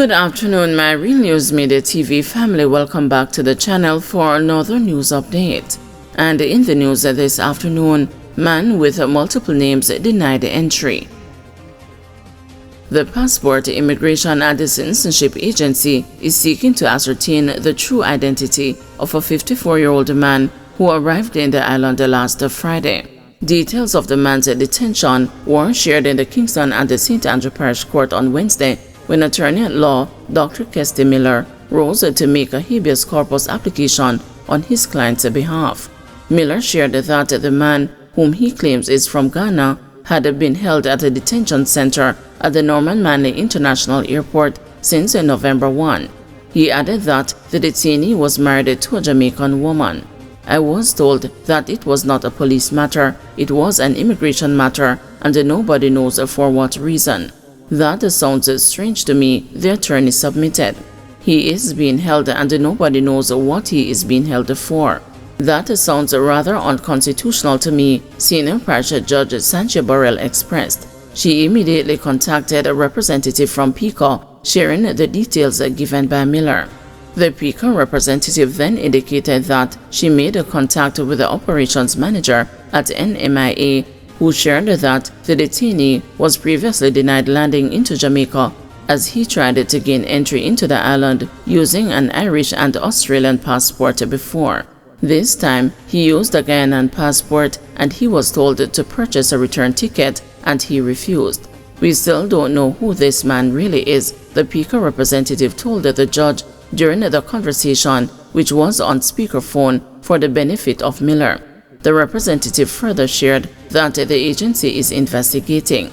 Good afternoon, my Real News Media TV family. Welcome back to the channel for another news update. And in the news this afternoon, man with multiple names denied entry. The Passport, Immigration and Citizenship Agency is seeking to ascertain the true identity of a 54-year-old man who arrived in the island last Friday. Details of the man's detention were shared in the Kingston and the St. Andrew Parish Court on Wednesday, when attorney-at-law Dr. Kesty Miller rose to make a habeas corpus application on his client's behalf. Miller shared that the man, whom he claims is from Ghana, had been held at a detention center at the Norman Manley International Airport since November 1. He added that the detainee was married to a Jamaican woman. "I was told that it was not a police matter, it was an immigration matter, and nobody knows for what reason. That sounds strange to me," the attorney submitted. "He is being held and nobody knows what he is being held for. That sounds rather unconstitutional to me," Senior Parish Judge Sanchia Burrell expressed. She immediately contacted a representative from PICA, sharing the details given by Miller. The PICA representative then indicated that she made a contact with the operations manager at NMIA, who shared that the detainee was previously denied landing into Jamaica as he tried to gain entry into the island using an Irish and Australian passport before. This time, he used a Ghanaian passport and he was told to purchase a return ticket and he refused. "We still don't know who this man really is," the PICA representative told the judge during the conversation, which was on speakerphone for the benefit of Miller. The representative further shared that the agency is investigating.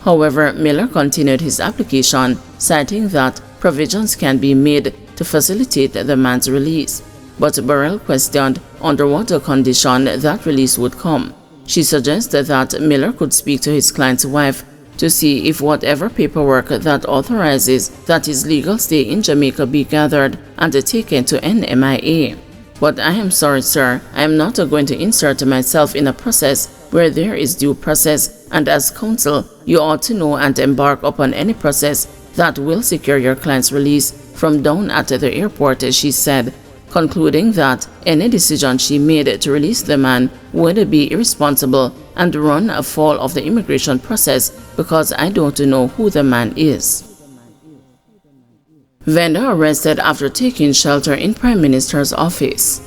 However, Miller continued his application, citing that provisions can be made to facilitate the man's release. But Burrell questioned under what condition that release would come. She suggested that Miller could speak to his client's wife to see if whatever paperwork that authorizes that his legal stay in Jamaica be gathered and taken to NMIA. "But I am sorry, sir, I am not going to insert myself in a process where there is due process, and as counsel, you ought to know and embark upon any process that will secure your client's release from down at the airport," she said, concluding that any decision she made to release the man would be irresponsible and run afoul of the immigration process because I don't know who the man is. Vendor arrested after taking shelter in Prime Minister's office.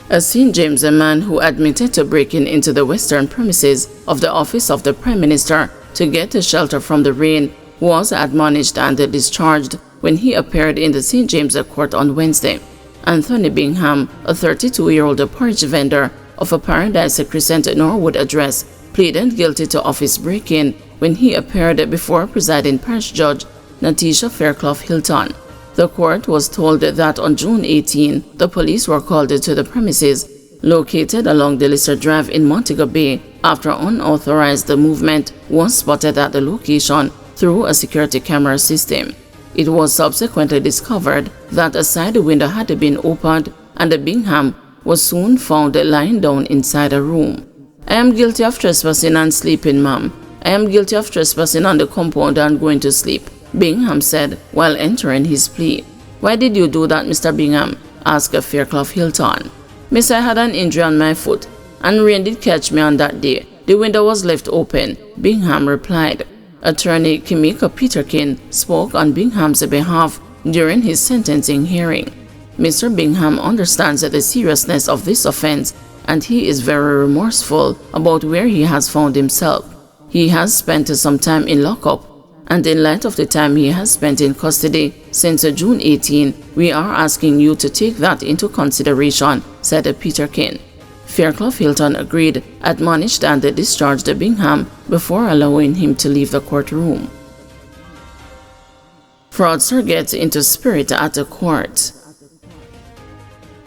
A St. James man who admitted to breaking into the western premises of the office of the Prime Minister to get shelter from the rain was admonished and discharged when he appeared in the St. James Court on Wednesday. Anthony Bingham, a 32-year-old porridge vendor of a Paradise Crescent Norwood address, pleaded guilty to office break-in when he appeared before presiding parish judge Natisha Fairclough Hilton. The court was told that on June 18, the police were called to the premises located along the Lister Drive in Montego Bay after unauthorized movement was spotted at the location through a security camera system. It was subsequently discovered that a side window had been opened and Bingham was soon found lying down inside a room. "I am guilty of trespassing and sleeping, ma'am. I am guilty of trespassing on the compound and going to sleep," Bingham said while entering his plea. "Why did you do that, Mr. Bingham?" asked Fairclough Hilton. "Miss, I had an injury on my foot, and rain did catch me on that day. The window was left open," Bingham replied. Attorney Kimika Peterkin spoke on Bingham's behalf during his sentencing hearing. Mr. Bingham understands the seriousness of this offense, and he is very remorseful about where he has found himself. He has spent some time in lockup, and in light of the time he has spent in custody since June 18, we are asking you to take that into consideration, said Peterkin. Fairclough Hilton agreed, admonished and discharged Bingham before allowing him to leave the courtroom. Fraudster gets into spirit at the court.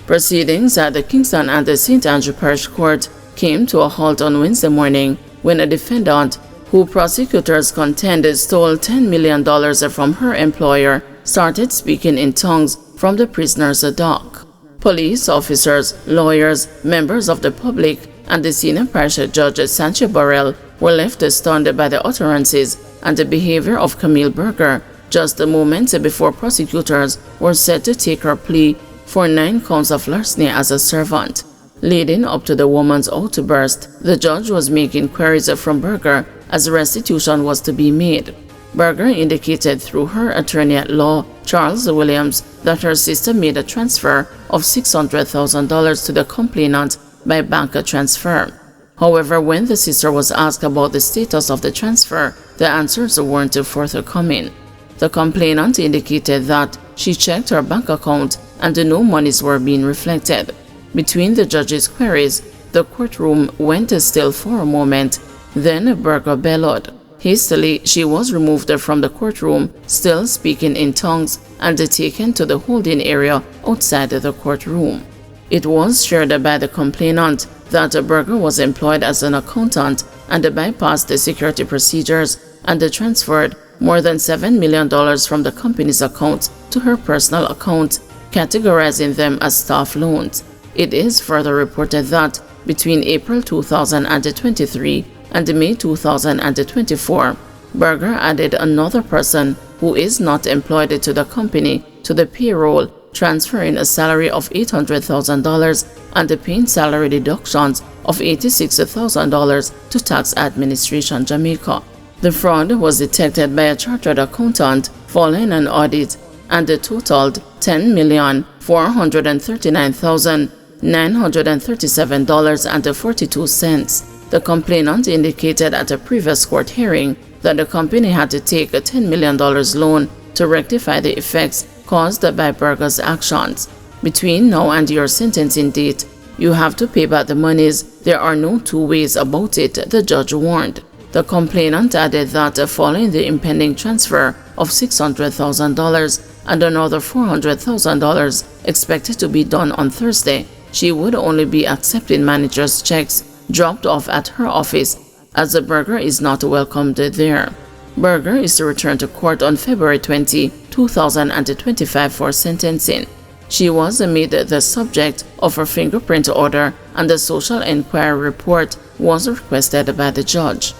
Proceedings at the Kingston and the St. Andrew Parish Court came to a halt on Wednesday morning when a defendant, who prosecutors contend stole $10 million from her employer, started speaking in tongues from the prisoner's dock. Police officers, lawyers, members of the public, and the senior parish judge Sanchia Burrell were left stunned by the utterances and the behavior of Camille Berger, just a moment before prosecutors were set to take her plea for 9 counts of larceny as a servant. Leading up to the woman's outburst, the judge was making queries from Berger as restitution was to be made. Berger indicated through her attorney at law, Charles Williams, that her sister made a transfer of $600,000 to the complainant by bank transfer. However, when the sister was asked about the status of the transfer, the answers weren't forthcoming. The complainant indicated that she checked her bank account and no monies were being reflected. Between the judge's queries, the courtroom went still for a moment. Then Berger bellowed. Hastily, she was removed from the courtroom, still speaking in tongues, and taken to the holding area outside the courtroom. It was shared by the complainant that Berger was employed as an accountant and bypassed the security procedures and transferred more than $7 million from the company's account to her personal account, categorizing them as staff loans. It is further reported that between April 2023 and May 2024, Berger added another person who is not employed to the company to the payroll, transferring a salary of $800,000 and paying salary deductions of $86,000 to Tax Administration Jamaica. The fraud was detected by a chartered accountant following an audit and totaled $10,439,937.42. The complainant indicated at a previous court hearing that the company had to take a $10 million loan to rectify the effects caused by Berger's actions. Between now and your sentencing date, you have to pay back the monies. There are no two ways about it, the judge warned. The complainant added that following the impending transfer of $600,000 and another $400,000 expected to be done on Thursday, she would only be accepting managers' checks dropped off at her office, as the Berger is not welcomed there. Berger is to return to court on February 20, 2025 for sentencing. She was made the subject of a fingerprint order and a social inquiry report was requested by the judge.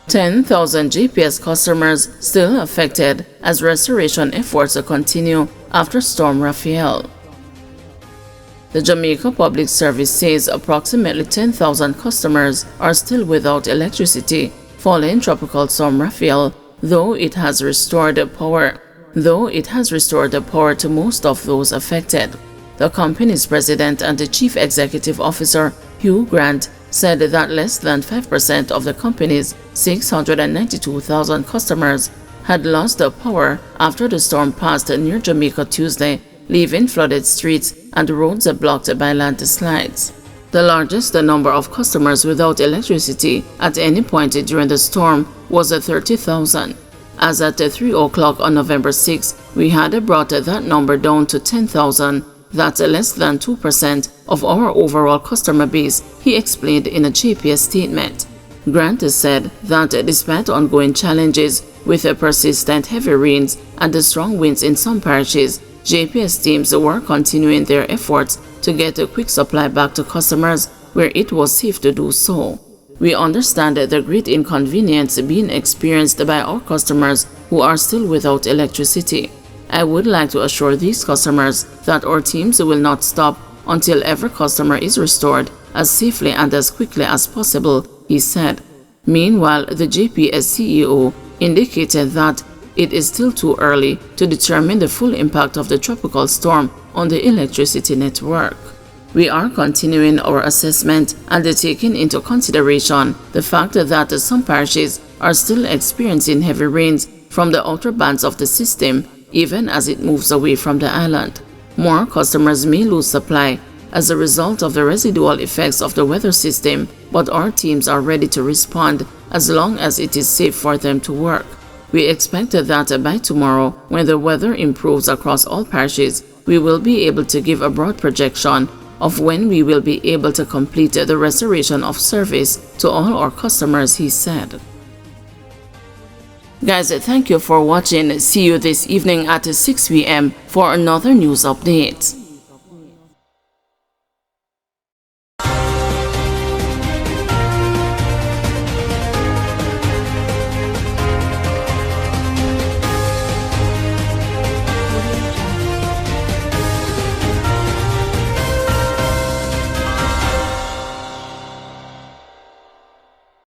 10,000 GPS customers still affected as restoration efforts continue after Storm Rafael. The Jamaica Public Service says approximately 10,000 customers are still without electricity following Tropical Storm Rafael, though it has restored power to most of those affected. The company's president and the chief executive officer, Hugh Grant, said that less than 5% of the company's 692,000 customers had lost the power after the storm passed near Jamaica Tuesday, leaving flooded streets and roads blocked by landslides. The largest number of customers without electricity at any point during the storm was 30,000. As at 3 o'clock on November 6, we had brought that number down to 10,000. That's less than 2% of our overall customer base, he explained in a JPS statement. Grant said that despite ongoing challenges with persistent heavy rains and strong winds in some parishes, JPS teams were continuing their efforts to get a quick supply back to customers where it was safe to do so. We understand the great inconvenience being experienced by our customers who are still without electricity. I would like to assure these customers that our teams will not stop until every customer is restored as safely and as quickly as possible, he said. Meanwhile, the JPS CEO indicated that it is still too early to determine the full impact of the tropical storm on the electricity network. We are continuing our assessment and taking into consideration the fact that some parishes are still experiencing heavy rains from the outer bands of the system, even as it moves away from the island. More customers may lose supply as a result of the residual effects of the weather system, but our teams are ready to respond as long as it is safe for them to work. We expect that by tomorrow, when the weather improves across all parishes, we will be able to give a broad projection of when we will be able to complete the restoration of service to all our customers, he said. Guys, thank you for watching. See you this evening at 6 p.m. for another news update.